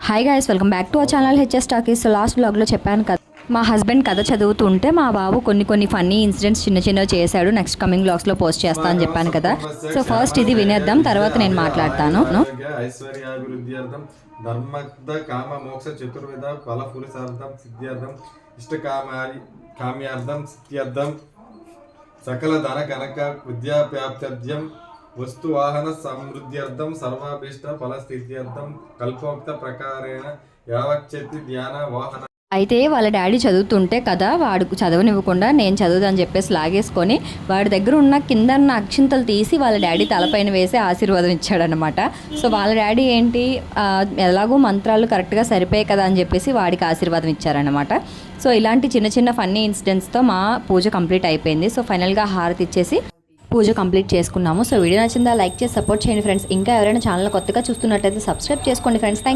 Hi guys, welcome back to our channel HS talkies. Last బ్లాగ్లో చెప్పాను కదా, మా హస్బెండ్ కథ చదువుతుంటే మా బాబు కొన్ని ఫన్నీ ఇన్సిడెంట్స్ చిన్నగా చేశాడు. నెక్స్ట్ కమింగ్ బ్లాగ్స్లో పోస్ట్ చేస్తా అని చెప్పాను కదా. సో ఫస్ట్ ఇది వినేద్దాం, తర్వాత నేను మాట్లాడతాను. ఐశ్వర్యాభివృద్ధ్యర్థం ధర్మర్థ కామ మోక్ష చతుర్విధ ఫల పురుషార్థం సిద్ధ్యర్థం కామ్యార్థం సిద్ధ్యర్థం సకల ధన కనక విద్యాప్రాప్త్యర్థం వస్తు వాహన సమృద్ధ్యర్థం సర్వాభీష్ట ఫలస్థిత్యర్థం కల్పోక్త ప్రకారేణ యావచ్చతి ధ్యాన వాహన. అయితే వాళ్ళ డాడీ చదువుతుంటే కదా, వాడు చదవనివ్వకుండా నేను చదువుదని చెప్పేసి లాగేసుకొని వాడి దగ్గర ఉన్న కింద అక్షింతలు తీసి వాళ్ళ డాడీ తలపైన వేసి ఆశీర్వాదం ఇచ్చాడనమాట. సో వాళ్ళ డాడీ ఏంటి, ఎలాగో మంత్రాలు కరెక్ట్గా సరిపోయాయి కదా అని చెప్పేసి వాడికి ఆశీర్వాదం ఇచ్చారనమాట. సో ఇలాంటి చిన్న ఫన్నీ ఇన్సిడెంట్స్తో మా పూజ కంప్లీట్ అయిపోయింది. సో ఫైనల్గా హారతి ఇచ్చేసి పూజ కంప్లీట్ చేసుకున్నాము. సో వీడియో నచ్చిందా లైక్ చేసి సపోర్ట్ చేయండి ఫ్రెండ్స్. ఇంకా ఎవరైనా ఛానల్ కొత్తగా చూస్తున్నట్టయితే సబ్స్క్రైబ్ చేసుకోండి ఫ్రెండ్స్. థ్యాంక్